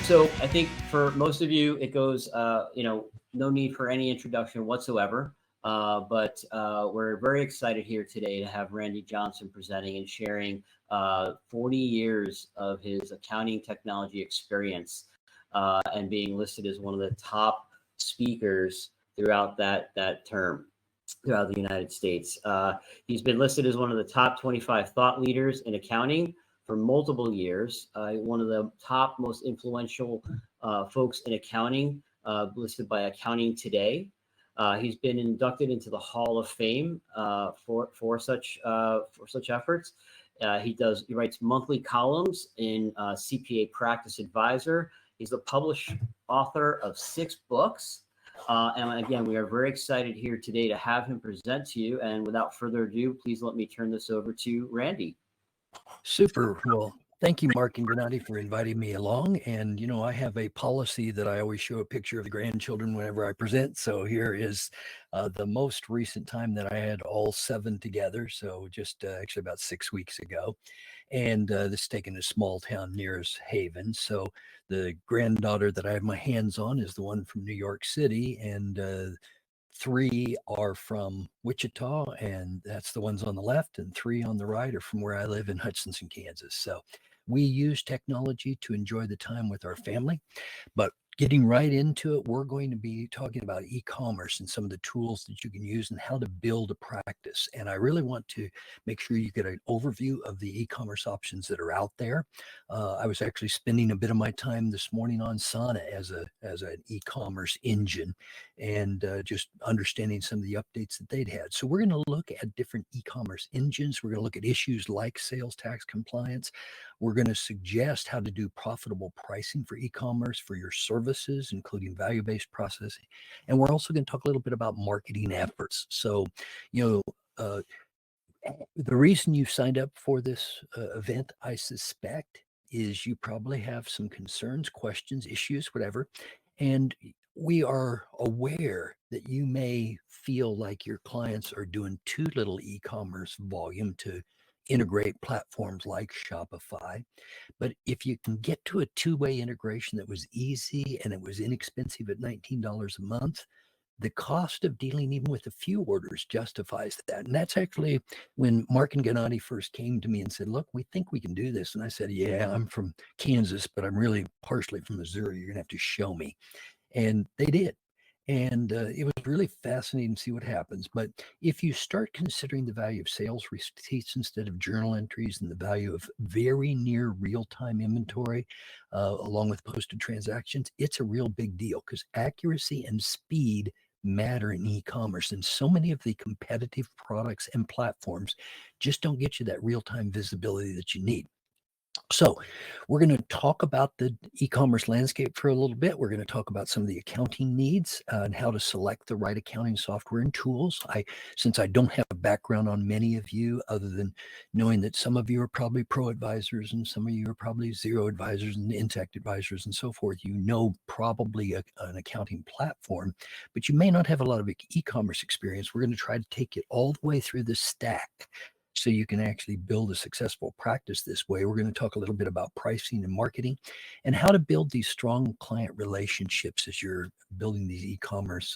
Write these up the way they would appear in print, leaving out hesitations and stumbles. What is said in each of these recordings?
So I think for most of you, it goes, no need for any introduction whatsoever. But we're very excited here today to have Randy Johnson presenting and sharing 40 years of his accounting technology experience and being listed as one of the top speakers throughout that term throughout the United States. He's been listed as one of the top 25 thought leaders in accounting for multiple years. One of the top most influential folks in accounting, listed by Accounting Today. He's been inducted into the Hall of Fame for such efforts. He writes monthly columns in CPA Practice Advisor. He's the published author of 6 books. And again, we are very excited here today to have him present to you. And without further ado, please let me turn this over to Randy. Super. Well, thank you, Mark and Gennady, for inviting me along. And, I have a policy that I always show a picture of the grandchildren whenever I present. So here is the most recent time that I had all 7 together. So just actually about 6 weeks ago. And this is taken in a small town near Haven. So the granddaughter that I have my hands on is the one from New York City. And 3 are from Wichita, and that's the ones on the left, and 3 on the right are from where I live in Hutchinson, Kansas. So we use technology to enjoy the time with our family. But getting right into it, we're going to be talking about e-commerce and some of the tools that you can use and how to build a practice. And I really want to make sure you get an overview of the e-commerce options that are out there. I was actually spending a bit of my time this morning on Sana as an e-commerce engine, and just understanding some of the updates that they'd had. So we're going to look at different e-commerce engines. We're going to look at issues like sales tax compliance. We're going to suggest how to do profitable pricing for e-commerce for your services, including value-based processing. And we're also going to talk a little bit about marketing efforts. So, the reason you signed up for this event, I suspect, is you probably have some concerns, questions, issues, whatever. And we are aware that you may feel like your clients are doing too little e-commerce volume to integrate platforms like Shopify. But if you can get to a two-way integration that was easy and it was inexpensive at $19 a month, the cost of dealing even with a few orders justifies that. And that's actually when Mark and Gennady first came to me and said, look, we think we can do this. And I said, yeah, I'm from Kansas, but I'm really partially from Missouri. You're going to have to show me. And they did. And it was really fascinating to see what happens. But if you start considering the value of sales receipts instead of journal entries and the value of very near real-time inventory, along with posted transactions, it's a real big deal because accuracy and speed matter in e-commerce. And so many of the competitive products and platforms just don't get you that real-time visibility that you need. So we're going to talk about the e-commerce landscape for a little bit. We're going to talk about some of the accounting needs and how to select the right accounting software and tools. Since I don't have a background on many of you, other than knowing that some of you are probably pro advisors and some of you are probably zero advisors and Intacct advisors and so forth, probably an accounting platform, but you may not have a lot of e-commerce experience. We're going to try to take it all the way through the stack so you can actually build a successful practice this way. We're going to talk a little bit about pricing and marketing and how to build these strong client relationships as you're building these e-commerce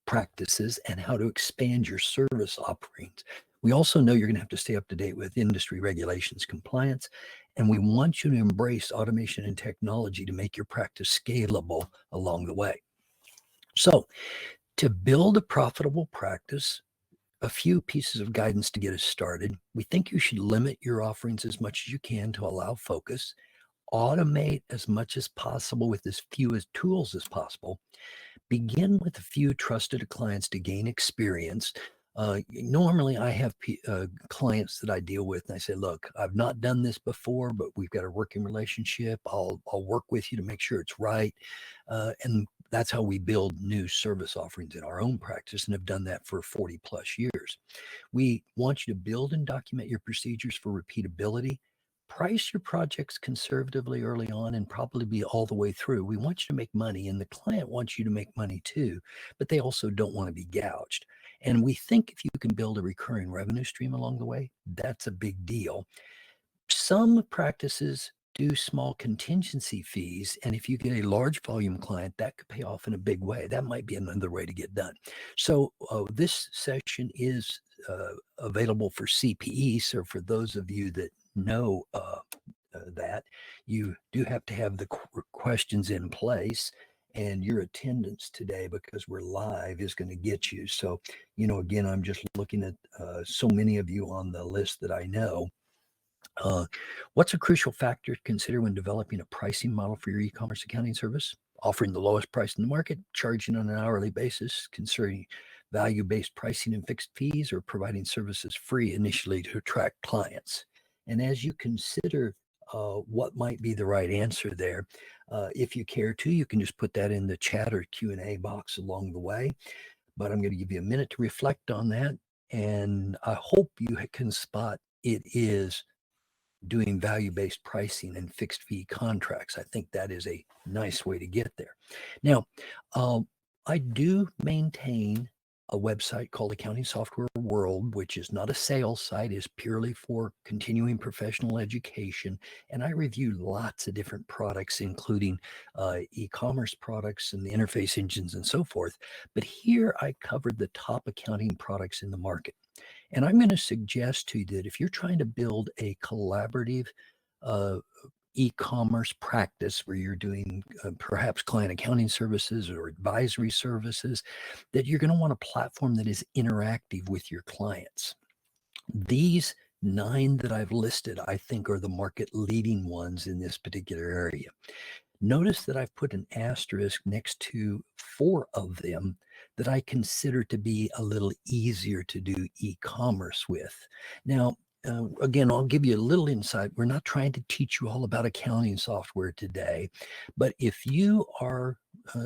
practices and how to expand your service offerings. We also know you're going to have to stay up to date with industry regulations compliance, and we want you to embrace automation and technology to make your practice scalable along the way. So to build a profitable practice, a few pieces of guidance to get us started. We think you should limit your offerings as much as you can to allow focus, automate as much as possible with as few as tools as possible, begin with a few trusted clients to gain experience. Normally I have clients that I deal with and I say, look, I've not done this before, but we've got a working relationship. I'll work with you to make sure it's right. And that's how we build new service offerings in our own practice and have done that for 40 plus years. We want you to build and document your procedures for repeatability. Price your projects conservatively early on and probably be all the way through. We want you to make money and the client wants you to make money too, but they also don't want to be gouged. And we think if you can build a recurring revenue stream along the way, that's a big deal. Some practices do small contingency fees. And if you get a large volume client, that could pay off in a big way. That might be another way to get done. So this session is available for CPE. So for those of you that know that, you do have to have the questions in place, and your attendance today, because we're live, is going to get you. So, again, I'm just looking at so many of you on the list that I know. What's a crucial factor to consider when developing a pricing model for your e-commerce accounting service? Offering the lowest price in the market, charging on an hourly basis, considering value-based pricing and fixed fees, or providing services free initially to attract clients. And as you consider what might be the right answer there, if you care to, you can just put that in the chat or Q&A box along the way. But I'm going to give you a minute to reflect on that. And I hope you can spot it is doing value-based pricing and fixed fee contracts. I think that is a nice way to get there. Now, I do maintain a website called Accounting Software World, which is not a sales site, is purely for continuing professional education. And I review lots of different products, including e-commerce products and the interface engines and so forth. But here I covered the top accounting products in the market. And I'm going to suggest to you that if you're trying to build a collaborative e-commerce practice where you're doing perhaps client accounting services or advisory services, that you're going to want a platform that is interactive with your clients. These 9 that I've listed, I think, are the market leading ones in this particular area. Notice that I've put an asterisk next to 4 of them that I consider to be a little easier to do e-commerce with. Now, again, I'll give you a little insight. We're not trying to teach you all about accounting software today, but if you are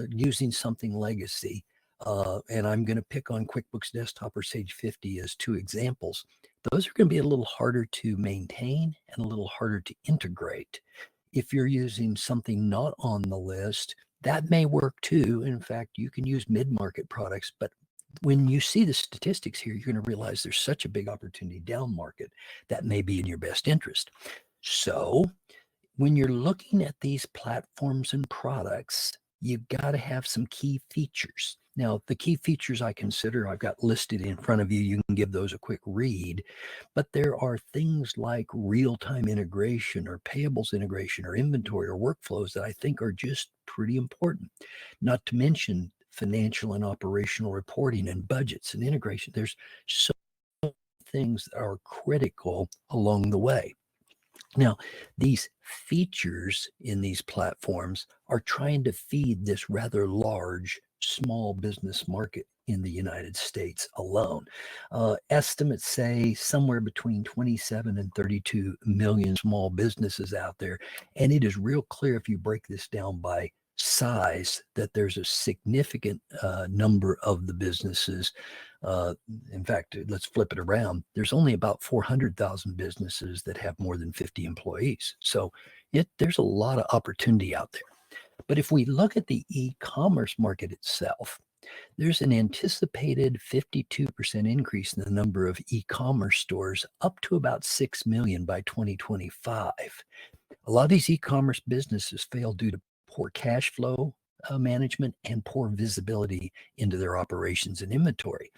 using something legacy, and I'm going to pick on QuickBooks Desktop or Sage 50 as 2 examples, those are going to be a little harder to maintain and a little harder to integrate. If you're using something not on the list, that may work too. In fact, you can use mid-market products, but when you see the statistics here, you're going to realize there's such a big opportunity down market that may be in your best interest. So when you're looking at these platforms and products, you've got to have some key features. Now, the key features I consider, I've got listed in front of you. You can give those a quick read. But there are things like real-time integration or payables integration or inventory or workflows that I think are just pretty important. Not to mention financial and operational reporting and budgets and integration. There's so many things that are critical along the way. Now, these features in these platforms are trying to feed this rather large small business market in the United States alone. Estimates say somewhere between 27 and 32 million small businesses out there. And it is real clear if you break this down by size that there's a significant number of the businesses. In fact, let's flip it around. There's only about 400,000 businesses that have more than 50 employees. So there's a lot of opportunity out there. But if we look at the e-commerce market itself, there's an anticipated 52% increase in the number of e-commerce stores, up to about 6 million by 2025. A lot of these e-commerce businesses fail due to poor cash flow management and poor visibility into their operations and inventory.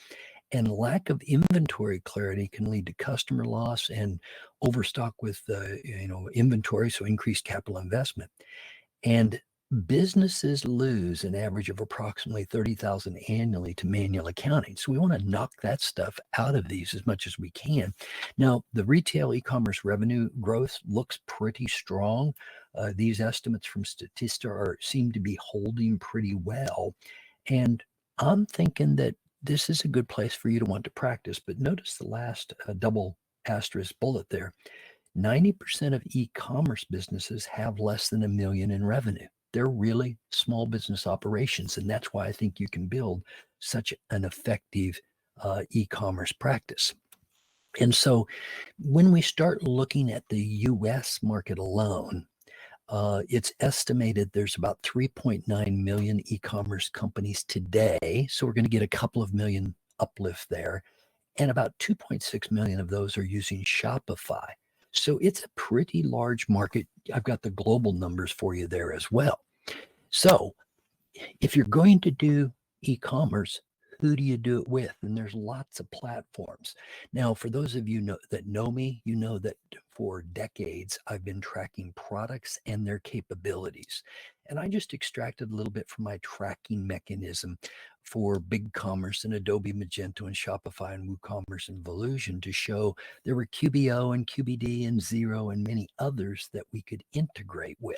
And lack of inventory clarity can lead to customer loss and overstock with inventory, so increased capital investment. And businesses lose an average of approximately $30,000 annually to manual accounting. So we want to knock that stuff out of these as much as we can. Now, the retail e-commerce revenue growth looks pretty strong. These estimates from Statista seem to be holding pretty well. And I'm thinking that this is a good place for you to want to practice. But notice the last double asterisk bullet there. 90% of e-commerce businesses have less than $1 million in revenue. They're really small business operations. And that's why I think you can build such an effective e-commerce practice. And so when we start looking at the US market alone, it's estimated there's about 3.9 million e-commerce companies today. So we're going to get a couple of million uplift there. And about 2.6 million of those are using Shopify. So it's a pretty large market. I've got the global numbers for you there as well. So if you're going to do e-commerce, who do you do it with? And there's lots of platforms. Now, for those of you that know me, you know that for decades I've been tracking products and their capabilities. And I just extracted a little bit from my tracking mechanism for BigCommerce and Adobe Magento and Shopify and WooCommerce and Volusion to show there were QBO and QBD and Xero and many others that we could integrate with.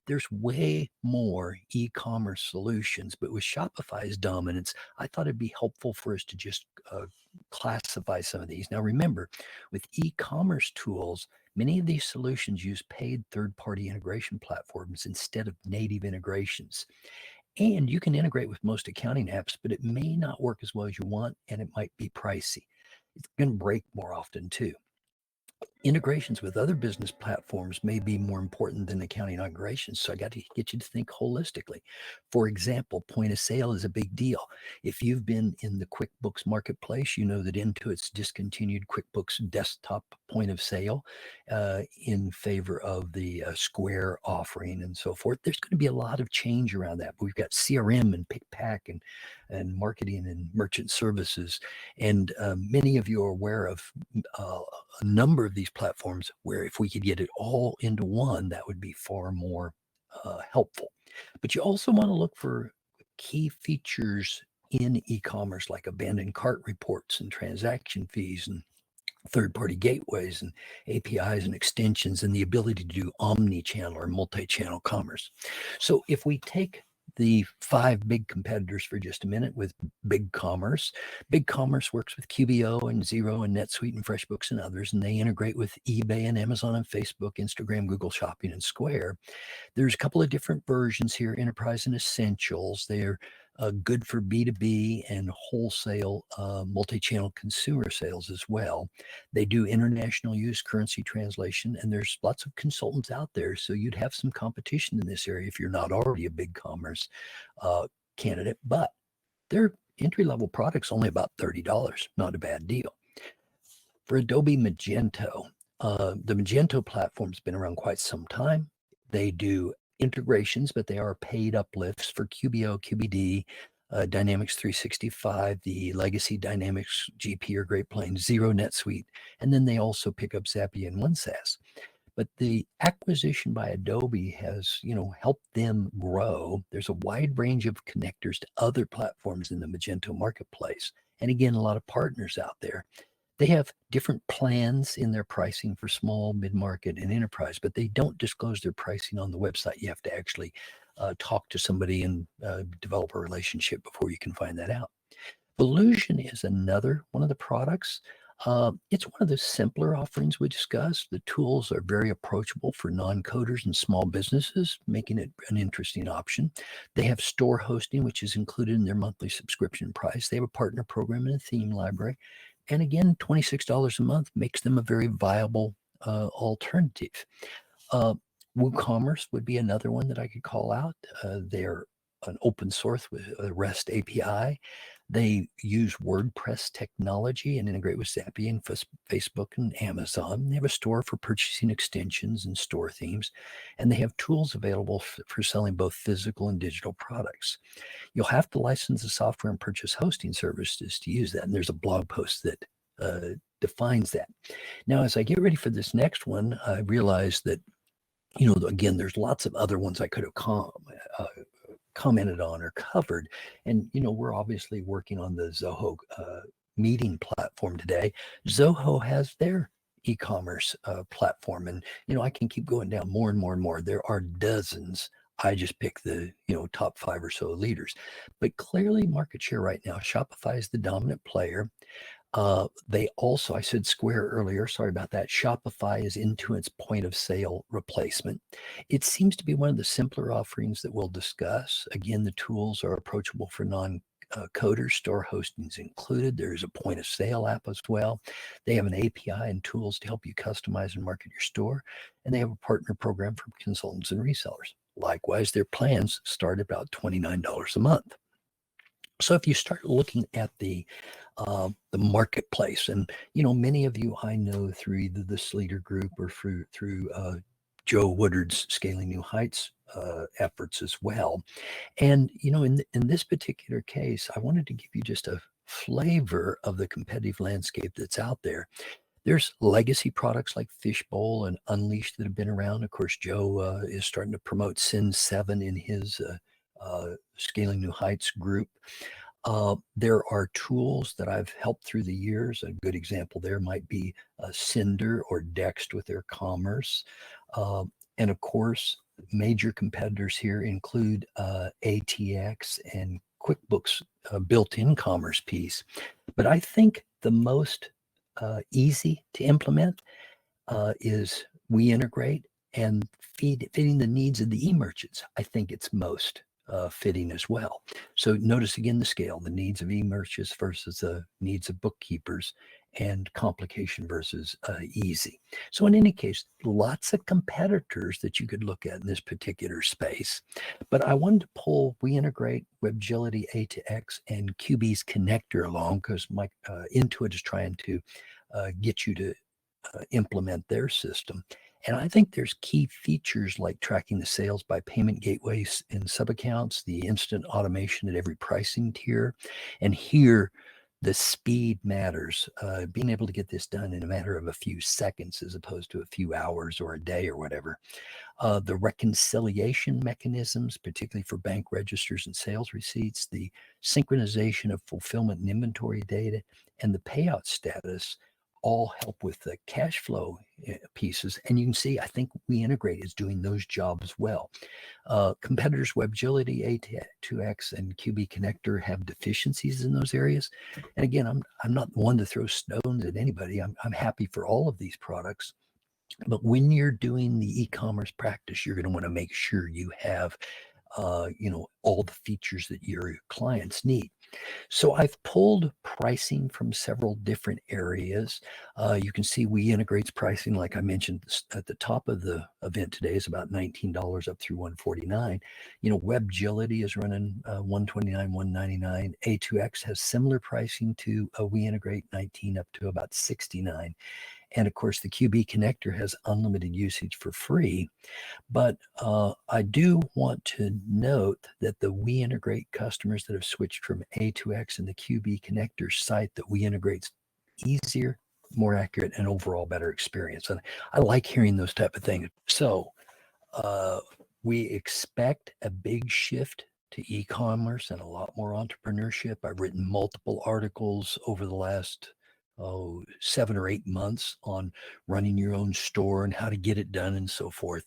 There's way more e-commerce solutions, but with Shopify's dominance, I thought it'd be helpful for us to just classify some of these. Now, remember, with e-commerce tools, many of these solutions use paid third-party integration platforms instead of native integrations. And you can integrate with most accounting apps, but it may not work as well as you want, and it might be pricey. It's going to break more often too. Integrations with other business platforms may be more important than accounting integrations. So I got to get you to think holistically. For example, point of sale is a big deal. If you've been in the QuickBooks marketplace, you know that Intuit's discontinued QuickBooks desktop point of sale in favor of the Square offering and so forth. There's going to be a lot of change around that. But we've got CRM and pick-pack and marketing and merchant services. And many of you are aware of a number of these platforms where if we could get it all into one, that would be far more helpful. But you also want to look for key features in e-commerce like abandoned cart reports and transaction fees and third-party gateways and APIs and extensions and the ability to do omni-channel or multi-channel commerce. So if we take the 5 big competitors for just a minute with BigCommerce. BigCommerce works with QBO and Xero and NetSuite and FreshBooks and others, and they integrate with eBay and Amazon and Facebook, Instagram, Google Shopping, and Square. There's a couple of different versions here, Enterprise and Essentials. They're good for B2B and wholesale multi-channel consumer sales as well. They do international use, currency translation, and there's lots of consultants out there. So you'd have some competition in this area if you're not already a BigCommerce candidate, but their entry-level products only about $30, not a bad deal. For Adobe Magento, the Magento platform's been around quite some time. They do integrations, but they are paid uplifts for QBO, QBD, Dynamics 365, the legacy Dynamics GP or Great Plains, Xero, NetSuite, and then they also pick up Zapier and OneSAS. But the acquisition by Adobe has, helped them grow. There's a wide range of connectors to other platforms in the Magento marketplace, and again, a lot of partners out there. They have different plans in their pricing for small, mid-market, and enterprise, but they don't disclose their pricing on the website. You have to actually talk to somebody and develop a relationship before you can find that out. Volusion is another one of the products. It's one of the simpler offerings we discussed. The tools are very approachable for non-coders and small businesses, making it an interesting option. They have store hosting, which is included in their monthly subscription price. They have a partner program and a theme library. And again, $26 a month makes them a very viable alternative. WooCommerce would be another one that I could call out. They're an open source with a REST API. They use WordPress technology and integrate with Zapier and Facebook and Amazon. They have a store for purchasing extensions and store themes, and they have tools available for selling both physical and digital products. You'll have to license the software and purchase hosting services to use that, and there's a blog post that defines that. Now, as I get ready for this next one, I realized that, again, there's lots of other ones I could have commented on or covered. And, we're obviously working on the Zoho meeting platform today. Zoho has their e-commerce platform. And, I can keep going down more and more and more. There are dozens. I just pick the, top 5 or so leaders. But clearly market share right now, Shopify is the dominant player. They also, I said Square earlier, sorry about that. Shopify is Intuit's point of sale replacement. It seems to be one of the simpler offerings that we'll discuss. Again, the tools are approachable for non-coders, store hosting is included. There's a point of sale app as well. They have an API and tools to help you customize and market your store. And they have a partner program for consultants and resellers. Likewise, their plans start at about $29 a month. So if you start looking at the marketplace, and many of you I know through either the Sleater Group or through Joe Woodard's Scaling New Heights efforts as well. And in this particular case, I wanted to give you just a flavor of the competitive landscape that's out there. There's legacy products like Fishbowl and Unleashed that have been around. Of course, Joe is starting to promote Sin 7 in his Scaling New Heights group. There are tools that I've helped through the years. A good example there might be Cinder or Dext with their Commerce. And of course, major competitors here include ATX and QuickBooks built-in commerce piece. But I think the most easy to implement is We Integrate, and fitting the needs of the e-merchants. I think it's most fitting as well. So notice again the scale, the needs of e-merchants versus the needs of bookkeepers, and complication versus easy. So in any case, lots of competitors that you could look at in this particular space. But I wanted to pull We Integrate, Webgility, A2X, and QB's connector along because my Intuit is trying to get you to implement their system. And I think there's key features like tracking the sales by payment gateways and subaccounts, the instant automation at every pricing tier. And here, the speed matters. Being able to get this done in a matter of a few seconds as opposed to a few hours or a day or whatever. The reconciliation mechanisms, particularly for bank registers and sales receipts, the synchronization of fulfillment and inventory data, and the payout status all help with the cash flow pieces. And you can see, I think We Integrate is doing those jobs well. Competitors Webgility, A2X, and QB Connector have deficiencies in those areas. And again, I'm not one to throw stones at anybody. I'm happy for all of these products. But when you're doing the e-commerce practice, you're going to want to make sure you have all the features that your clients need. So I've pulled pricing from several different areas. You can see We Integrate's pricing, like I mentioned at the top of the event today, is about $19 up through $149. Webgility is running $129, $199. A2X has similar pricing to We Integrate, 19 up to about $69. And of course, the QB connector has unlimited usage for free. But I do want to note that the We Integrate customers that have switched from A2X and the QB connector cite that We Integrate's easier, more accurate, and overall better experience. And I like hearing those type of things. So we expect a big shift to e-commerce and a lot more entrepreneurship. I've written multiple articles over the last 7 or 8 months on running your own store and how to get it done and so forth.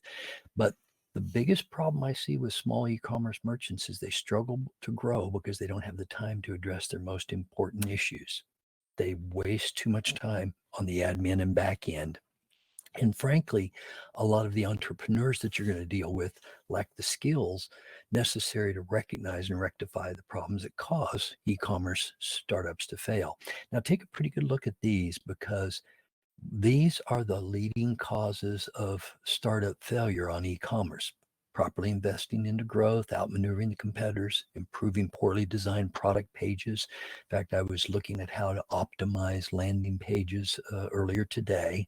But the biggest problem I see with small e-commerce merchants is they struggle to grow because they don't have the time to address their most important issues. They waste too much time on the admin and back end. And frankly, a lot of the entrepreneurs that you're going to deal with lack the skills necessary to recognize and rectify the problems that cause e-commerce startups to fail. Now, take a pretty good look at these because these are the leading causes of startup failure on e-commerce. Properly investing into growth, outmaneuvering the competitors, improving poorly designed product pages. In fact, I was looking at how to optimize landing pages earlier today.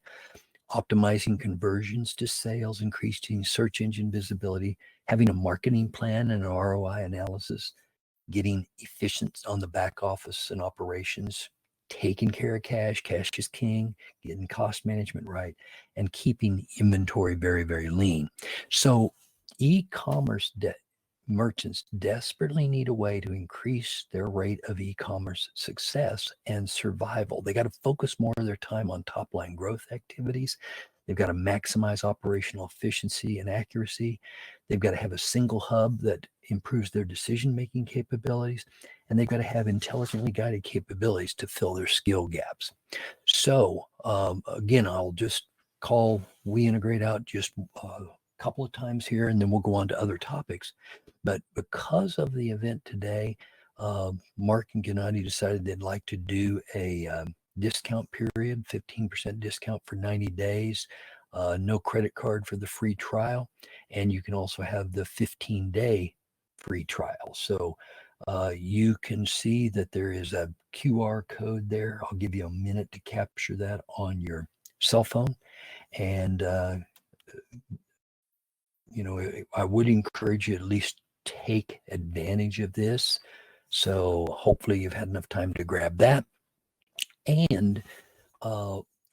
Optimizing conversions to sales, increasing search engine visibility, having a marketing plan and an ROI analysis, getting efficient on the back office and operations, taking care of cash is king, getting cost management right, and keeping inventory very, very lean. So e-commerce merchants desperately need a way to increase their rate of e-commerce success and survival. They got to focus more of their time on top line growth activities. They've got to maximize operational efficiency and accuracy. They've got to have a single hub that improves their decision-making capabilities, and they've got to have intelligently guided capabilities to fill their skill gaps. So again, I'll just call We Integrate out just a couple of times here, and then we'll go on to other topics. But because of the event today, Mark and Gennady decided they'd like to do a discount period, 15% discount for 90 days, no credit card for the free trial, and you can also have the 15-day free trial. So You can see that there is a QR code there. I'll give you a minute to capture that on your cell phone. And, I would encourage you at least take advantage of this. So hopefully you've had enough time to grab that. And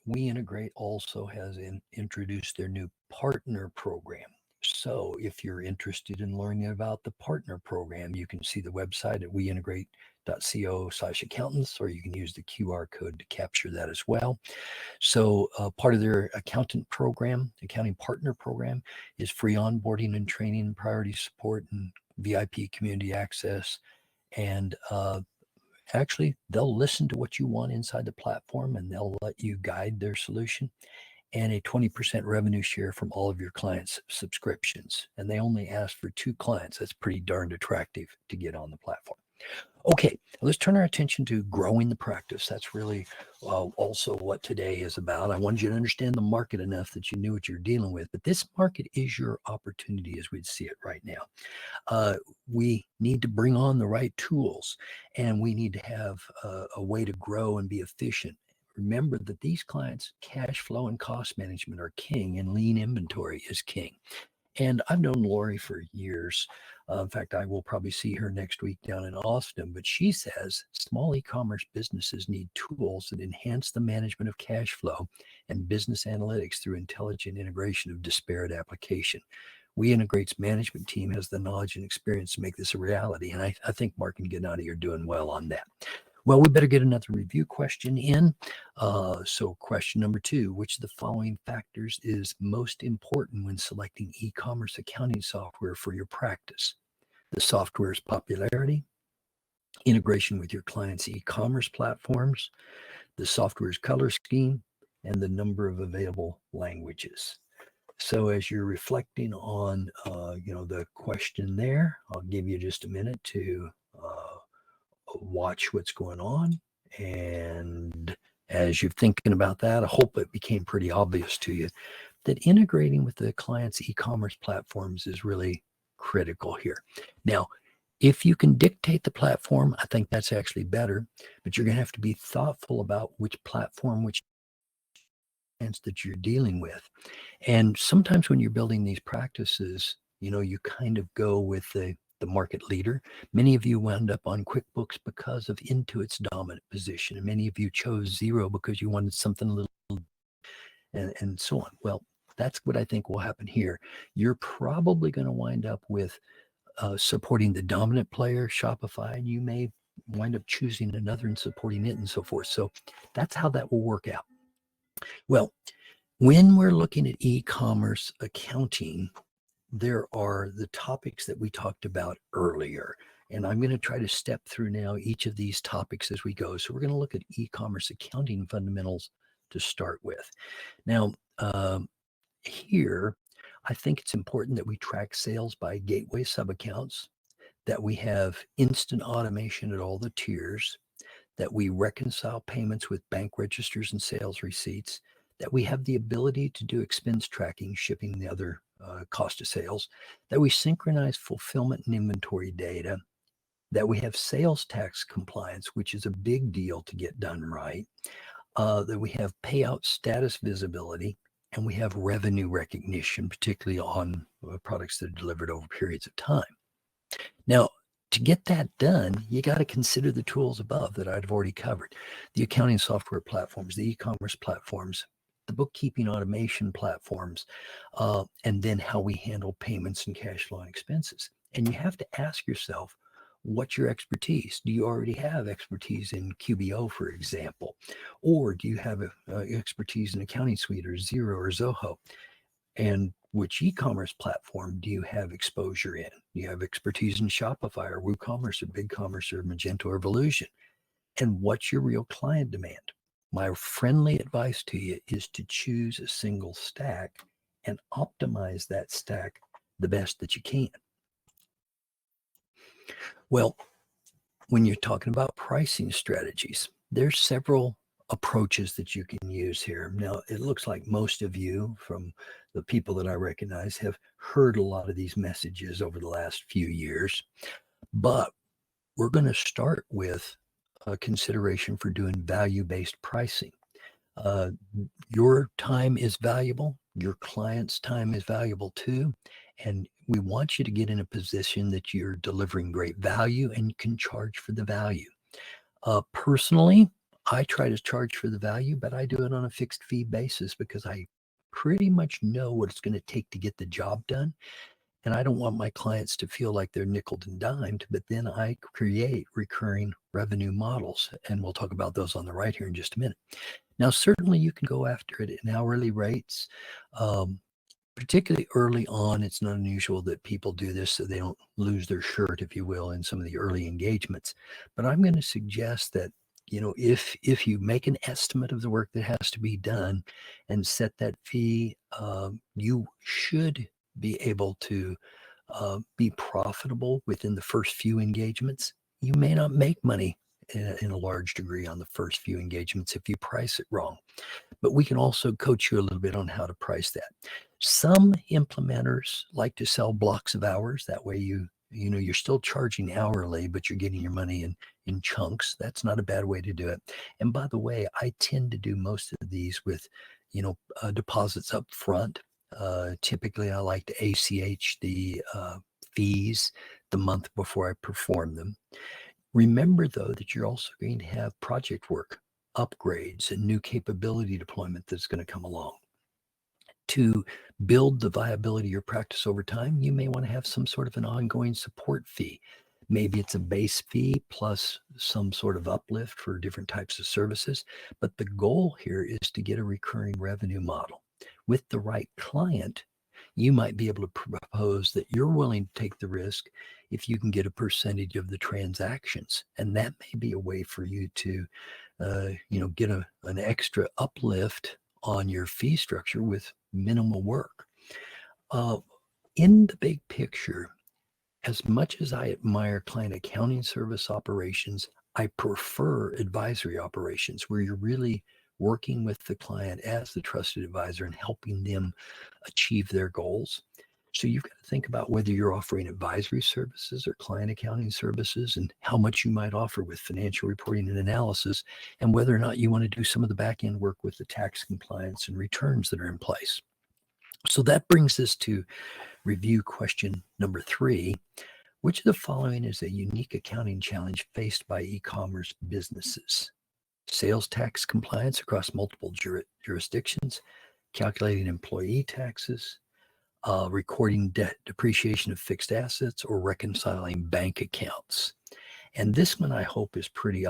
We Integrate also has introduced their new partner program. So if you're interested in learning about the partner program, you can see the website at weintegrate.co/accountants, or you can use the QR code to capture that as well. So part of their accounting partner program, is free onboarding and training, priority support, and VIP community access. And actually, they'll listen to what you want inside the platform, and they'll let you guide their solution, and a 20% revenue share from all of your clients' subscriptions. And they only ask for 2 clients. That's pretty darned attractive to get on the platform. Okay, let's turn our attention to growing the practice. That's really also what today is about. I wanted you to understand the market enough that you knew what you're dealing with, but this market is your opportunity as we'd see it right now. We need to bring on the right tools, and we need to have a way to grow and be efficient. Remember that these clients' cash flow and cost management are king, and lean inventory is king. And I've known Lori for years. In fact, I will probably see her next week down in Austin. But she says small e-commerce businesses need tools that enhance the management of cash flow and business analytics through intelligent integration of disparate application. We Integrate's management team has the knowledge and experience to make this a reality. And I think Mark and Gennady are doing well on that. Well, we better get another review question in. So question number 2, which of the following factors is most important when selecting e-commerce accounting software for your practice? The software's popularity, integration with your client's e-commerce platforms, the software's color scheme, and the number of available languages. So as you're reflecting on, the question there, I'll give you just a minute to watch what's going on. And as you're thinking about that, I hope it became pretty obvious to you that integrating with the client's e-commerce platforms is really critical here. Now, if you can dictate the platform, I think that's actually better, but you're going to have to be thoughtful about which platform, which that you're dealing with. And sometimes when you're building these practices, you kind of go with the market leader. Many of you wound up on QuickBooks because of Intuit's dominant position, and many of you chose Xero because you wanted something a little, and so on. Well, that's what I think will happen here. You're probably going to wind up with supporting the dominant player, Shopify, and you may wind up choosing another and supporting it and so forth. So that's how that will work out. Well, when we're looking at e-commerce accounting, there are the topics that we talked about earlier. And I'm going to try to step through now each of these topics as we go. So we're going to look at e-commerce accounting fundamentals to start with. Now, here, I think it's important that we track sales by gateway subaccounts, that we have instant automation at all the tiers, that we reconcile payments with bank registers and sales receipts, that we have the ability to do expense tracking, shipping, the other cost of sales, that we synchronize fulfillment and inventory data, that we have sales tax compliance, which is a big deal to get done right, that we have payout status visibility, and we have revenue recognition, particularly on products that are delivered over periods of time. Now, to get that done, you got to consider the tools above that I've already covered: the accounting software platforms, the e-commerce platforms, the bookkeeping automation platforms, and then how we handle payments and cash flow and expenses. And you have to ask yourself, what's your expertise? Do you already have expertise in QBO, for example? Or do you have expertise in Accounting Suite or Xero or Zoho? And which e-commerce platform do you have exposure in? Do you have expertise in Shopify or WooCommerce or BigCommerce or Magento or Volusion? And what's your real client demand? My friendly advice to you is to choose a single stack and optimize that stack the best that you can. Well, when you're talking about pricing strategies, there's several approaches that you can use here. Now, it looks like most of you, from the people that I recognize, have heard a lot of these messages over the last few years. But we're going to start with a consideration for doing value-based pricing. Uh, your time is valuable. Your client's time is valuable too. And we want you to get in a position that you're delivering great value and you can charge for the value. Personally, I try to charge for the value, but I do it on a fixed fee basis because I pretty much know what it's going to take to get the job done. And I don't want my clients to feel like they're nickeled and dimed, but then I create recurring revenue models. And we'll talk about those on the right here in just a minute. Now, certainly you can go after it in hourly rates. Particularly early on, it's not unusual that people do this so they don't lose their shirt, if you will, in some of the early engagements. But I'm going to suggest that, if you make an estimate of the work that has to be done and set that fee, you should be able to be profitable within the first few engagements. You may not make money in a large degree on the first few engagements if you price it wrong. But we can also coach you a little bit on how to price that. Some implementers like to sell blocks of hours. That way you're still charging hourly, but you're getting your money in chunks. That's not a bad way to do it. And by the way, I tend to do most of these with, deposits up front. Typically, I like to ACH the fees the month before I perform them. Remember, though, that you're also going to have project work, upgrades, and new capability deployment that's going to come along. To build the viability of your practice over time, you may want to have some sort of an ongoing support fee. Maybe it's a base fee plus some sort of uplift for different types of services. But the goal here is to get a recurring revenue model. With the right client, you might be able to propose that you're willing to take the risk if you can get a percentage of the transactions. And that may be a way for you to, get an extra uplift on your fee structure with minimal work. In the big picture, as much as I admire client accounting service operations, I prefer advisory operations where you're really working with the client as the trusted advisor and helping them achieve their goals. So you've got to think about whether you're offering advisory services or client accounting services and how much you might offer with financial reporting and analysis, and whether or not you want to do some of the back end work with the tax compliance and returns that are in place. So that brings us to review question number 3. Which of the following is a unique accounting challenge faced by e-commerce businesses? Sales tax compliance across multiple jurisdictions, calculating employee taxes, recording debt depreciation of fixed assets, or reconciling bank accounts. And this one I hope is pretty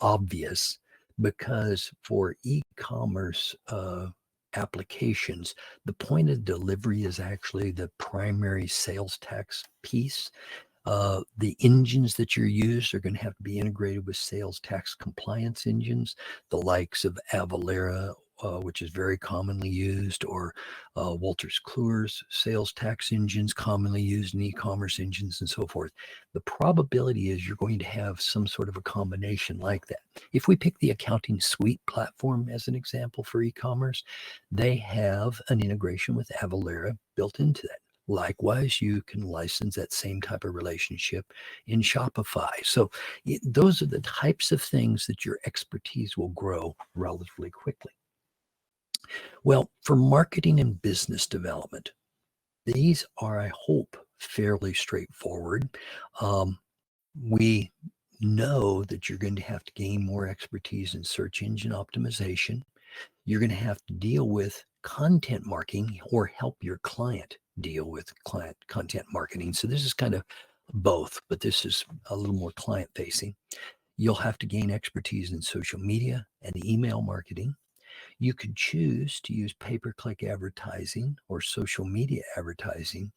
obvious, because for e-commerce applications, the point of delivery is actually the primary sales tax piece. The engines that you use are going to have to be integrated with sales tax compliance engines, the likes of Avalara, which is very commonly used, or Wolters Kluwer's sales tax engines, commonly used in e-commerce engines, and so forth. The probability is you're going to have some sort of a combination like that. If we pick the Accounting Suite platform as an example for e-commerce, they have an integration with Avalara built into that. Likewise, you can license that same type of relationship in Shopify. So those are the types of things that your expertise will grow relatively quickly. Well, for marketing and business development, these are, I hope, fairly straightforward. We know that you're going to have to gain more expertise in search engine optimization. You're going to have to deal with content marketing or help your client deal with client content marketing. So this is kind of both, but this is a little more client facing. You'll have to gain expertise in social media and email marketing. You could choose to use pay-per-click advertising or social media advertising.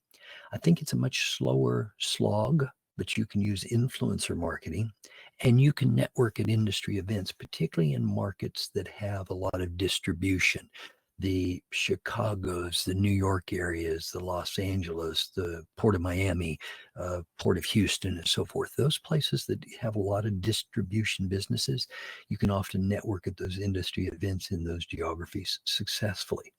I think it's a much slower slog, but you can use influencer marketing, and you can network at industry events, particularly in markets that have a lot of distribution. The Chicagos, the New York areas, the Los Angeles, the Port of Miami, Port of Houston, and so forth. Those places that have a lot of distribution businesses, you can often network at those industry events in those geographies successfully.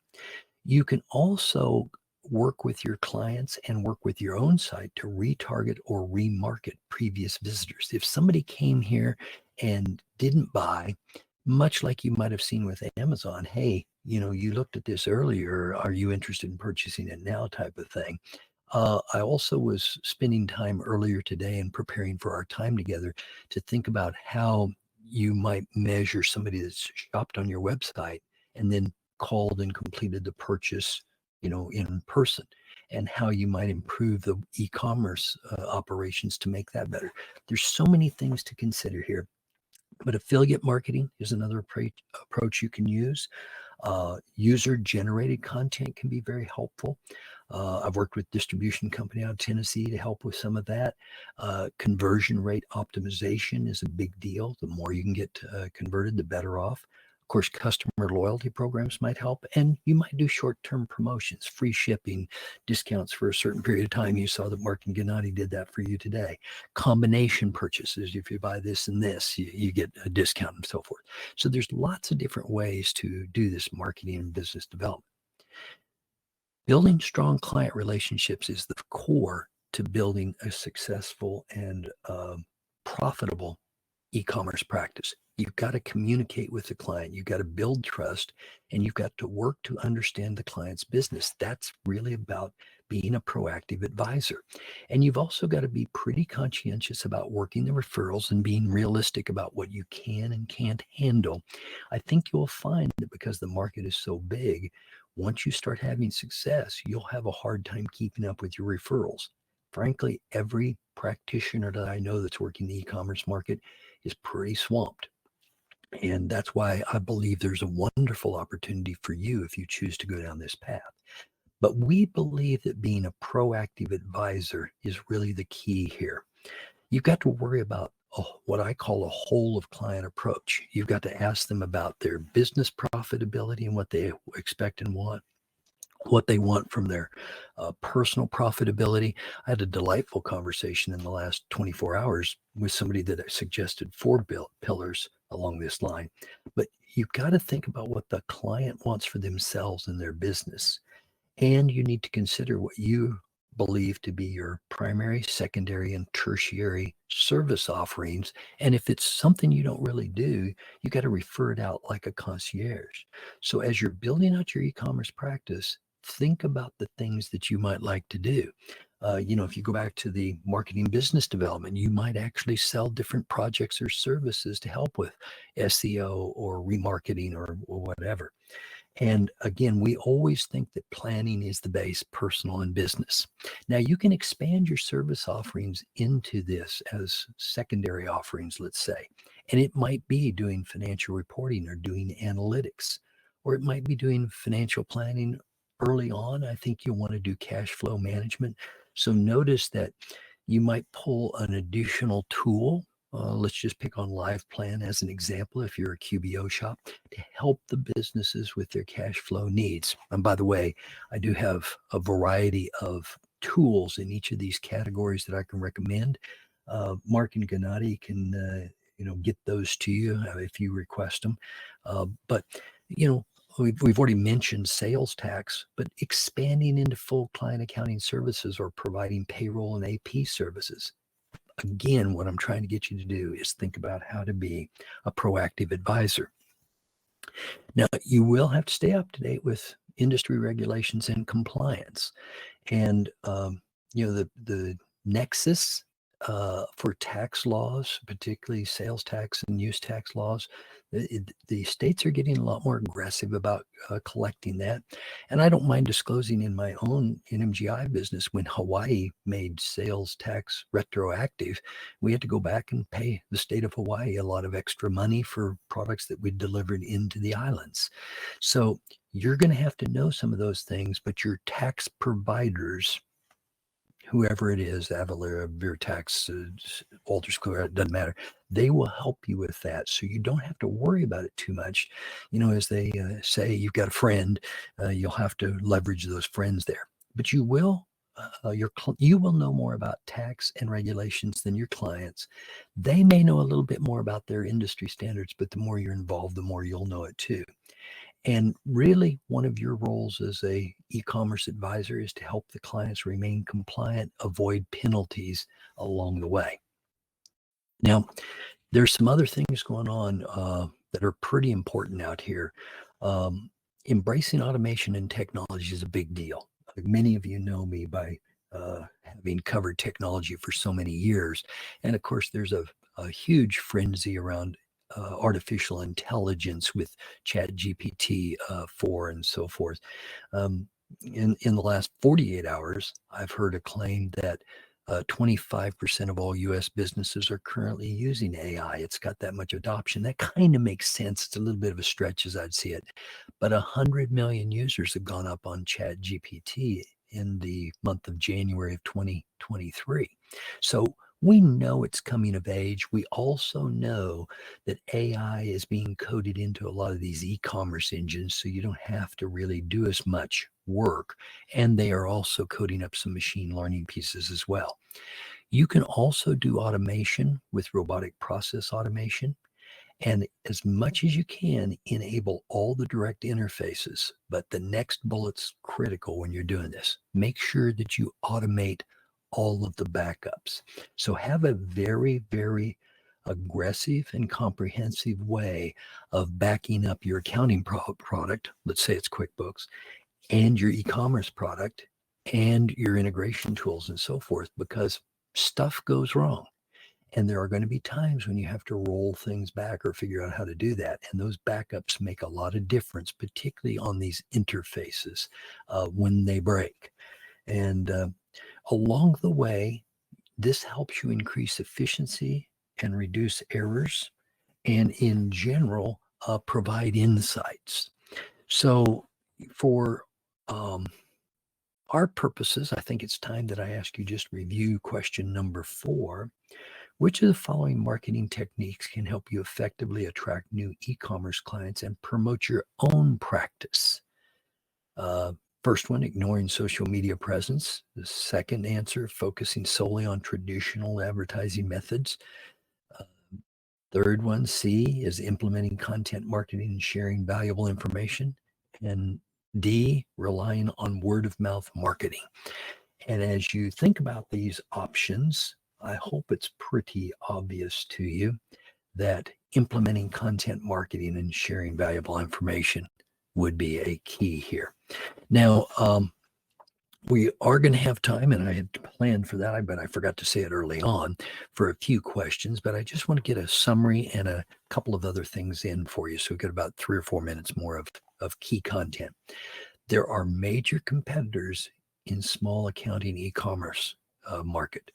You can also work with your clients and work with your own site to retarget or remarket previous visitors. If somebody came here and didn't buy, much like you might have seen with Amazon, hey, you looked at this earlier, are you interested in purchasing it now, type of thing. I also was spending time earlier today and preparing for our time together to think about how you might measure somebody that's shopped on your website and then called and completed the purchase, in person, and how you might improve the e-commerce operations to make that better. There's so many things to consider here, but affiliate marketing is another approach you can use. User-generated content can be very helpful. I've worked with distribution company out of Tennessee to help with some of that. Conversion rate optimization is a big deal. The more you can get converted, the better off. Of course, customer loyalty programs might help, and you might do short-term promotions, free shipping, discounts for a certain period of time. You saw that Mark and Gennady did that for you today. Combination purchases, if you buy this and this, you get a discount and so forth. So there's lots of different ways to do this marketing and business development. Building strong client relationships is the core to building a successful and profitable e-commerce practice. You've got to communicate with the client. You've got to build trust, and you've got to work to understand the client's business. That's really about being a proactive advisor. And you've also got to be pretty conscientious about working the referrals and being realistic about what you can and can't handle. I think you'll find that because the market is so big, once you start having success, you'll have a hard time keeping up with your referrals. Frankly, every practitioner that I know that's working the e-commerce market is pretty swamped. And that's why I believe there's a wonderful opportunity for you if you choose to go down this path. But we believe that being a proactive advisor is really the key here. You've got to worry about what I call a whole of client approach. You've got to ask them about their business profitability and what they expect and want, what they want from their personal profitability. I had a delightful conversation in the last 24 hours with somebody that suggested 4 pillars along this line. But you've got to think about what the client wants for themselves and their business. And you need to consider what you believe to be your primary, secondary, and tertiary service offerings. And if it's something you don't really do, you got to refer it out like a concierge. So as you're building out your e-commerce practice, think about the things that you might like to do. If you go back to the marketing business development, you might actually sell different projects or services to help with SEO or remarketing or whatever. And again, we always think that planning is the base, personal and business. Now, you can expand your service offerings into this as secondary offerings, let's say. And it might be doing financial reporting or doing analytics, or it might be doing financial planning early on. I think you'll want to do cash flow management. So notice that you might pull an additional tool. Let's just pick on LivePlan as an example if you're a QBO shop, to help the businesses with their cash flow needs. And by the way, I do have a variety of tools in each of these categories that I can recommend. Mark and Gennady can get those to you if you request them. But we've already mentioned sales tax, but expanding into full client accounting services or providing payroll and AP services. Again, what I'm trying to get you to do is think about how to be a proactive advisor. Now, you will have to stay up to date with industry regulations and compliance. And, the nexus for tax laws, particularly sales tax and use tax laws, the states are getting a lot more aggressive about collecting that. And I don't mind disclosing in my own NMGI business, when Hawaii made sales tax retroactive, we had to go back and pay the state of Hawaii a lot of extra money for products that we delivered into the islands. So you're going to have to know some of those things, but your tax providers, whoever it is, Avalara, Vertax, Walters Clear, it doesn't matter. They will help you with that. So you don't have to worry about it too much. As they say, you've got a friend, you'll have to leverage those friends there. But you will know more about tax and regulations than your clients. They may know a little bit more about their industry standards, but the more you're involved, the more you'll know it too. And really, one of your roles as a e-commerce advisor is to help the clients remain compliant, avoid penalties along the way. Now, there's some other things going on that are pretty important out here. Um, Embracing automation and technology is a big deal. Many of you know me by having covered technology for so many years. And of course, there's a huge frenzy around artificial intelligence with Chat GPT 4 and so forth. In the last 48 hours, I've heard a claim that 25% of all US businesses are currently using AI. It's got that much adoption. That kind of makes sense. It's a little bit of a stretch as I'd see it. But 100 million users have gone up on Chat GPT in the month of January of 2023. So we know it's coming of age. We also know that AI is being coded into a lot of these e-commerce engines, so you don't have to really do as much work. And they are also coding up some machine learning pieces as well. You can also do automation with robotic process automation. And as much as you can, enable all the direct interfaces. But the next bullet's critical when you're doing this. Make sure that you automate all of the backups. So have a very, very aggressive and comprehensive way of backing up your accounting product. Let's say it's QuickBooks, and your e-commerce product and your integration tools and so forth, because stuff goes wrong. And there are going to be times when you have to roll things back or figure out how to do that. And those backups make a lot of difference, particularly on these interfaces when they break. And along the way, this helps you increase efficiency and reduce errors, and in general, provide insights. So for our purposes, I think it's time that I ask you just review question number 4. Which of the following marketing techniques can help you effectively attract new e-commerce clients and promote your own practice? First one, ignoring social media presence. The second answer, focusing solely on traditional advertising methods. Third one, C, is implementing content marketing and sharing valuable information. And D, relying on word of mouth marketing. And as you think about these options, I hope it's pretty obvious to you that implementing content marketing and sharing valuable information would be a key here. Now, we are going to have time, and I had planned for that, but I forgot to say it early on, for a few questions, but I just want to get a summary and a couple of other things in for you. So we've got about 3 or 4 minutes more of key content. There are major competitors in small accounting e-commerce market.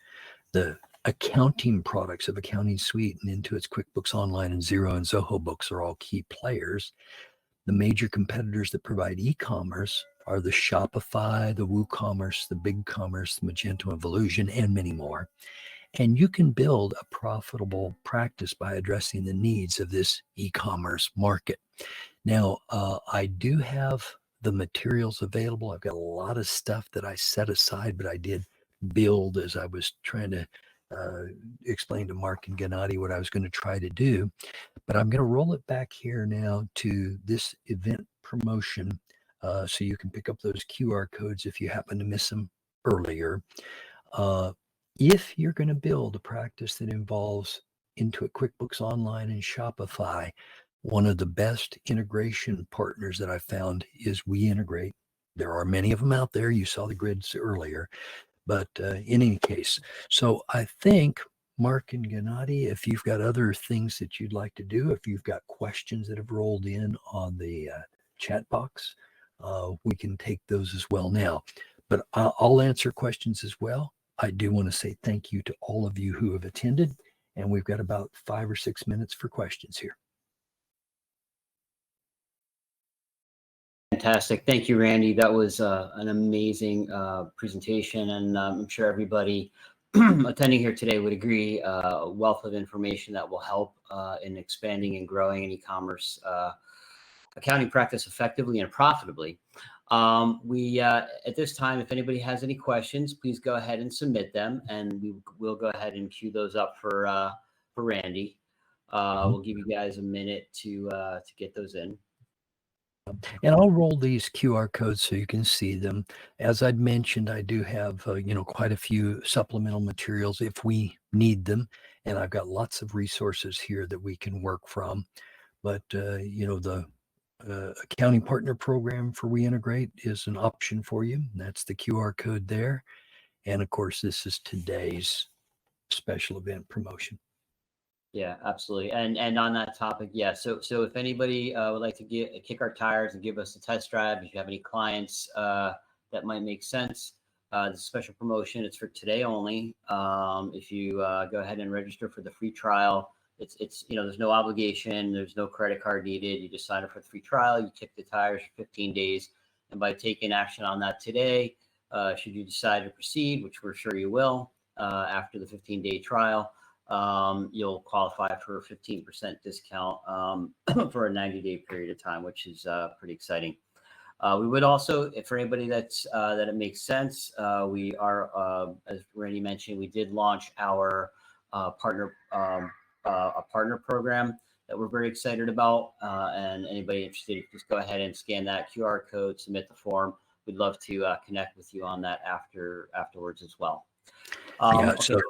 The accounting products of Accounting Suite and Intuit's QuickBooks Online and Xero and Zoho Books are all key players. The major competitors that provide e-commerce are the Shopify, the WooCommerce, the BigCommerce, the Magento and Volusion, and many more. And you can build a profitable practice by addressing the needs of this e-commerce market. Now, I do have the materials available. I've got a lot of stuff that I set aside, but I did build as I was trying to explain to Mark and Gennady what I was going to try to do. But I'm going to roll it back here now to this event promotion so you can pick up those QR codes if you happen to miss them earlier. If you're going to build a practice that involves Intuit QuickBooks Online and Shopify, one of the best integration partners that I found is WeIntegrate. There are many of them out there. You saw the grids earlier. But in any case, so I think Mark and Gennady, if you've got other things that you'd like to do, if you've got questions that have rolled in on the chat box, we can take those as well now. But I'll answer questions as well. I do want to say thank you to all of you who have attended, and we've got about 5 or 6 minutes for questions here. Fantastic. Thank you, Randy. That was an amazing presentation, and I'm sure everybody attending here today would agree, a wealth of information that will help in expanding and growing an e-commerce accounting practice effectively and profitably. At this time, if anybody has any questions, please go ahead and submit them, and we'll go ahead and queue those up for Randy. We'll give you guys a minute to get those in. And I'll roll these QR codes so you can see them. As I'd mentioned, I do have, quite a few supplemental materials if we need them. And I've got lots of resources here that we can work from. But, the accounting partner program for WeIntegrate is an option for you. That's the QR code there. And of course, this is today's special event promotion. Yeah, absolutely. And on that topic, yeah. So if anybody would like to kick our tires and give us a test drive, if you have any clients that might make sense, the special promotion, it's for today only. If you go ahead and register for the free trial, it's there's no obligation, there's no credit card needed. You just sign up for the free trial, you kick the tires for 15 days, and by taking action on that today, should you decide to proceed, which we're sure you will, after the 15-day trial. You'll qualify for a 15% discount for a 90-day period of time, which is pretty exciting. We would also, for anybody that it makes sense, we are, as Randy mentioned, we did launch our partner program that we're very excited about. And anybody interested, just go ahead and scan that QR code, submit the form. We'd love to connect with you on that afterwards as well. So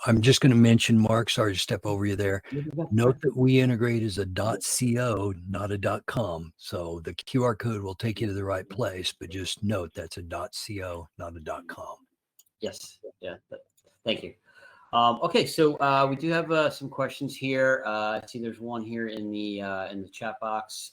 I'm just going to mention, Mark, sorry to step over you there. Note that WeIntegrate is a .co, not a .com. So the QR code will take you to the right place, but just note that's a .co, not a .com. Yes. Yeah. Thank you. Okay. So we do have some questions here. I see there's one here in the chat box.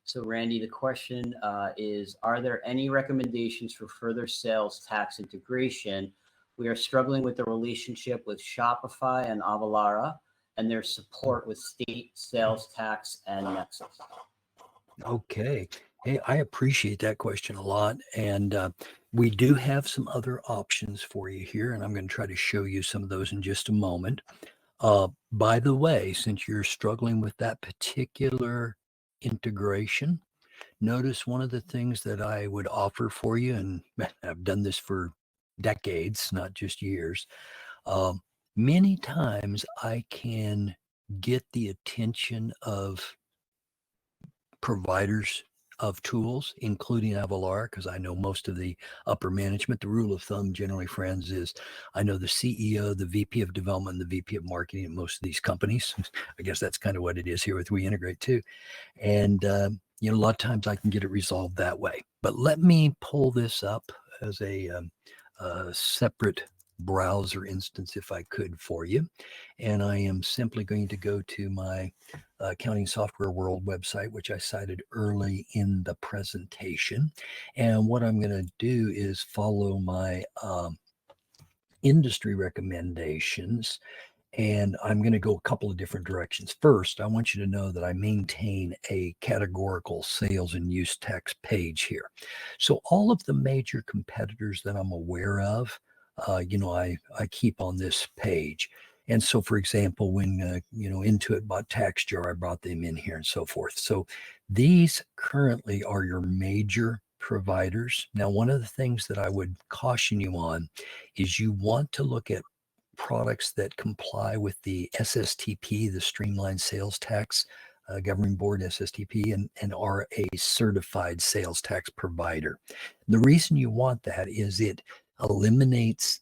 So Randy, the question is, are there any recommendations for further sales tax integration? We are struggling with the relationship with Shopify and Avalara and their support with state sales tax and Nexus. Okay. Hey, I appreciate that question a lot. And we do have some other options for you here, and I'm going to try to show you some of those in just a moment. By the way, since you're struggling with that particular integration, notice one of the things that I would offer for you, and I've done this for decades, not just years. Many times I can get the attention of providers of tools, including Avalara, because I know most of the upper management. The rule of thumb, generally, friends, is I know the CEO, the VP of development, the VP of marketing at most of these companies. I guess that's kind of what it is here with WeIntegrate too. And, a lot of times I can get it resolved that way. But let me pull this up as a separate browser instance, if I could, for you. And I am simply going to go to my Accounting Software World website, which I cited early in the presentation. And what I'm going to do is follow my industry recommendations. And I'm going to go a couple of different directions. First, I want you to know that I maintain a categorical sales and use tax page here. So all of the major competitors that I'm aware of, I keep on this page. And so, for example, when, Intuit bought TaxJar, I brought them in here and so forth. So these currently are your major providers. Now, one of the things that I would caution you on is you want to look at products that comply with the SSTP, the Streamlined Sales Tax Governing Board, SSTP, and are a certified sales tax provider. The reason you want that is it eliminates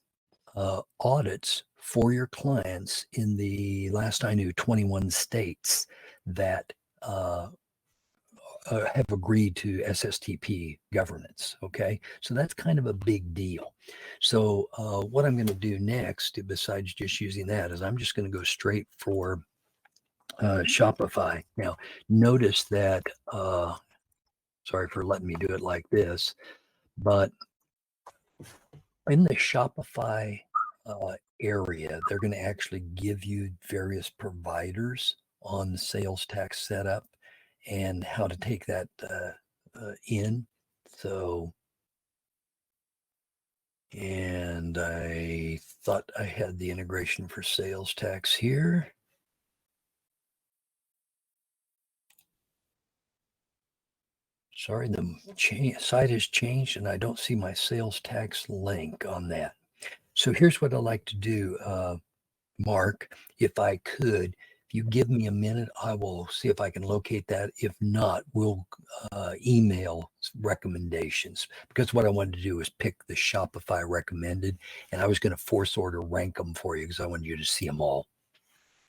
audits for your clients in the, last I knew, 21 states that have agreed to SSTP governance. Okay, so that's kind of a big deal. So what I'm going to do next, besides just using that, is I'm just going to go straight for Shopify. Now, notice that, sorry for letting me do it like this, but in the Shopify area, they're going to actually give you various providers on the sales tax setup and how to take that in. So, and I thought I had the integration for sales tax here. Sorry, the site has changed and I don't see my sales tax link on that. So here's what I like to do, Mark, if I could. If you give me a minute, I will see if I can locate that. If not, we'll email recommendations, because what I wanted to do is pick the Shopify recommended, and I was going to force order rank them for you because I wanted you to see them all.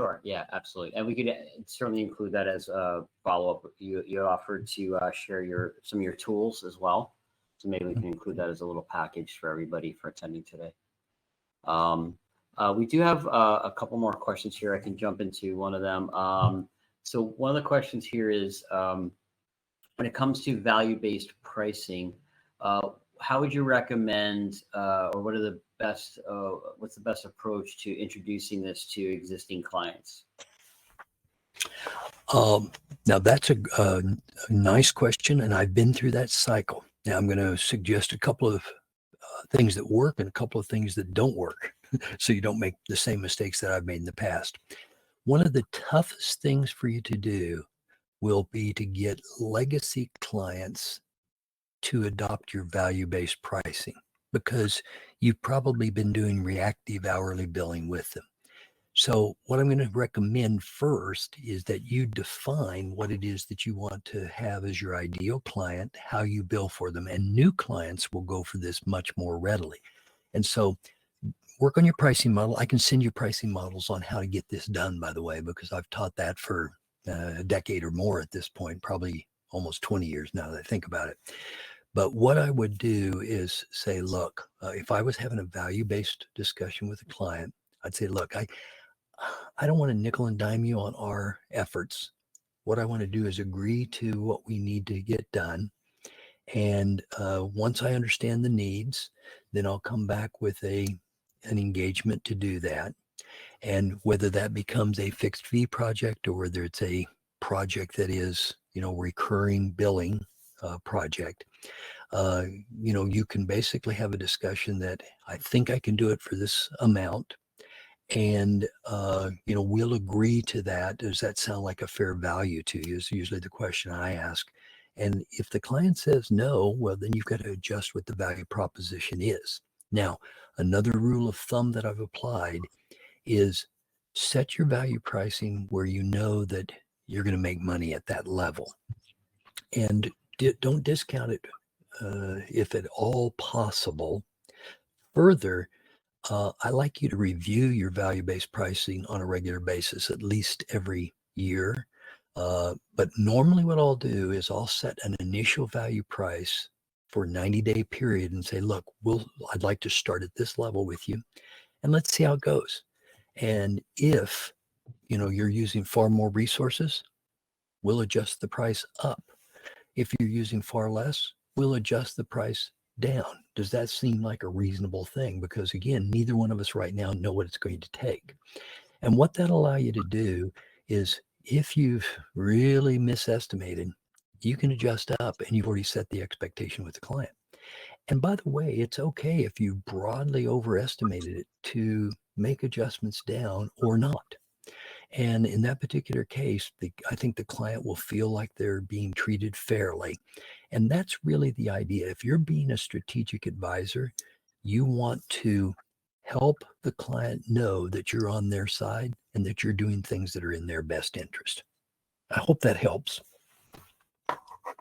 Sure. Yeah, absolutely. And we could certainly include that as a follow-up. You offered to share some of your tools as well. So maybe we can include that as a little package for everybody for attending today. We do have a couple more questions here. I can jump into one of them. So one of the questions here is, when it comes to value-based pricing, how would you recommend, or what are the best, what's the best approach to introducing this to existing clients? Now that's a nice question, and I've been through that cycle. Now I'm going to suggest a couple of things that work and a couple of things that don't work, so you don't make the same mistakes that I've made in the past. One of the toughest things for you to do will be to get legacy clients to adopt your value-based pricing, because you've probably been doing reactive hourly billing with them. So what I'm going to recommend first is that you define what it is that you want to have as your ideal client, how you bill for them, and new clients will go for this much more readily. And so work on your pricing model. I can send you pricing models on how to get this done, by the way, because I've taught that for a decade or more at this point, probably almost 20 years now that I think about it. But what I would do is say, look, if I was having a value-based discussion with a client, I'd say, look, I don't want to nickel and dime you on our efforts. What I want to do is agree to what we need to get done. And once I understand the needs, then I'll come back with an engagement to do that. And whether that becomes a fixed fee project or whether it's a project that is, recurring billing project, you can basically have a discussion that I think I can do it for this amount. And, we'll agree to that. Does that sound like a fair value to you? Is usually the question I ask. And if the client says no, well, then you've got to adjust what the value proposition is. Now, another rule of thumb that I've applied is set your value pricing where you know that you're going to make money at that level. And don't discount it if at all possible. Further, I like you to review your value-based pricing on a regular basis, at least every year. But normally what I'll do is I'll set an initial value price for a 90-day period and say, look, I'd like to start at this level with you, and let's see how it goes. And if, you're using far more resources, we'll adjust the price up. If you're using far less, we'll adjust the price down. Does that seem like a reasonable thing? Because again, neither one of us right now know what it's going to take. And what that'll allow you to do is, if you've really misestimated, you can adjust up and you've already set the expectation with the client. And by the way, it's okay if you broadly overestimated it to make adjustments down or not. And in that particular case, I think the client will feel like they're being treated fairly. And that's really the idea. If you're being a strategic advisor, you want to help the client know that you're on their side and that you're doing things that are in their best interest. I hope that helps.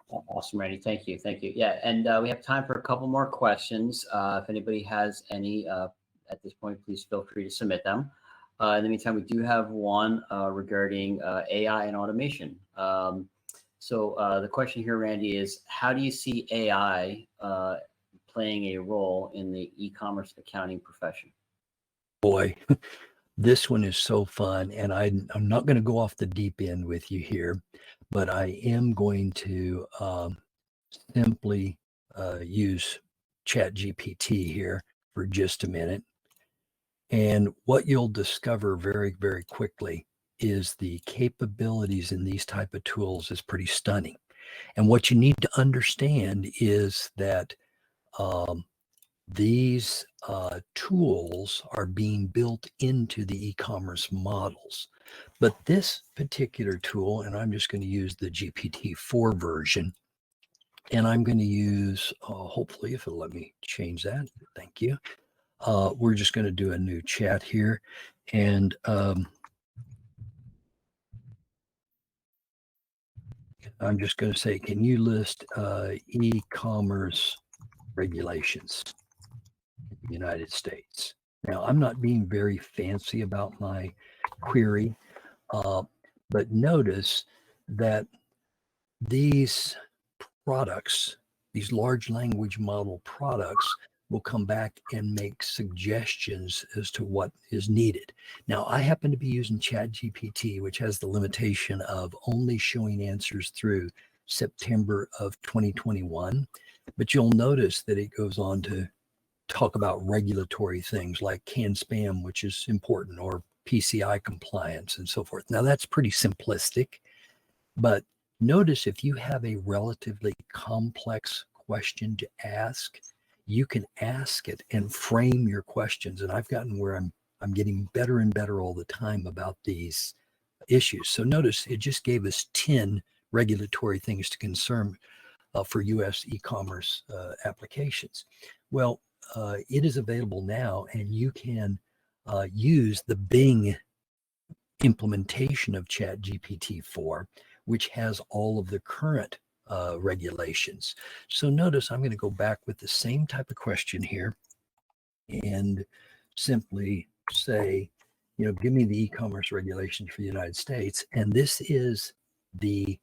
Awesome, Randy. Thank you. Thank you. Yeah. And we have time for a couple more questions. If anybody has any at this point, please feel free to submit them. In the meantime, we do have one regarding AI and automation. So the question here, Randy, is how do you see AI playing a role in the e-commerce accounting profession? Boy, this one is so fun. And I'm not going to go off the deep end with you here, but I am going to simply use ChatGPT here for just a minute. And what you'll discover very, very quickly is the capabilities in these type of tools is pretty stunning. And what you need to understand is that these tools are being built into the e-commerce models. But this particular tool, and I'm just going to use the GPT-4 version, and I'm going to use, hopefully, if it'll let me change that, thank you. We're just going to do a new chat here. And I'm just going to say, can you list e-commerce regulations in the United States? Now, I'm not being very fancy about my query, but notice that these products, these large language model products, will come back and make suggestions as to what is needed. Now, I happen to be using ChatGPT, which has the limitation of only showing answers through September of 2021. But you'll notice that it goes on to talk about regulatory things like CAN-SPAM, which is important, or PCI compliance and so forth. Now, that's pretty simplistic, but notice if you have a relatively complex question to ask, you can ask it and frame your questions. And I've gotten where I'm getting better and better all the time about these issues. So notice it just gave us 10 regulatory things to concern for U.S. e-commerce applications. Well, it is available now, and you can use the Bing implementation of ChatGPT-4, which has all of the current regulations. So notice I'm going to go back with the same type of question here and simply say, give me the e-commerce regulations for the United States. And this is the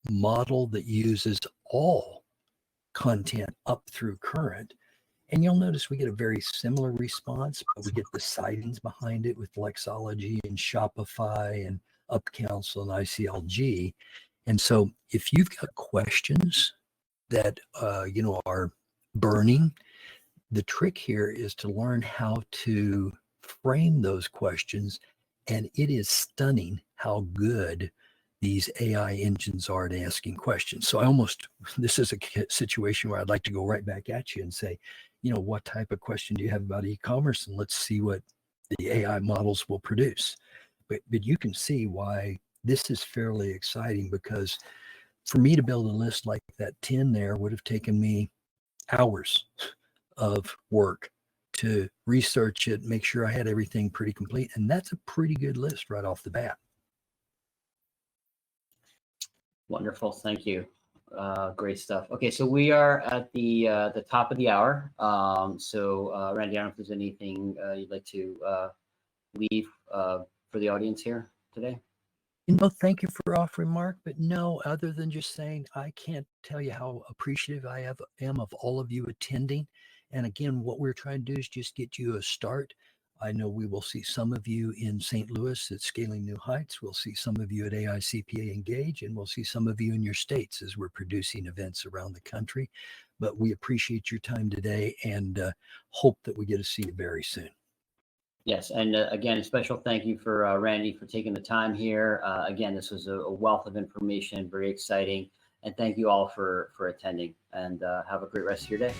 model that uses all content up through current. And you'll notice we get a very similar response, but we get the citings behind it with Lexology and Shopify and UpCounsel and ICLG. And so if you've got questions that, are burning, the trick here is to learn how to frame those questions. And it is stunning how good these AI engines are at asking questions. So this is a situation where I'd like to go right back at you and say, what type of question do you have about e-commerce? And let's see what the AI models will produce. But you can see why this is fairly exciting, because for me to build a list like that 10 there would have taken me hours of work to research it, make sure I had everything pretty complete. And that's a pretty good list right off the bat. Wonderful. Thank you. Great stuff. Okay, so we are at the top of the hour. Randy, I don't know if there's anything you'd like to leave for the audience here today. Thank you for offering, Mark, but no, other than just saying, I can't tell you how appreciative I am of all of you attending. And again, what we're trying to do is just get you a start. I know we will see some of you in St. Louis at Scaling New Heights. We'll see some of you at AICPA Engage, and we'll see some of you in your states as we're producing events around the country. But we appreciate your time today and hope that we get to see you very soon. Yes, and again, a special thank you for Randy for taking the time here. Again, this was a wealth of information, very exciting. And thank you all for attending, and have a great rest of your day.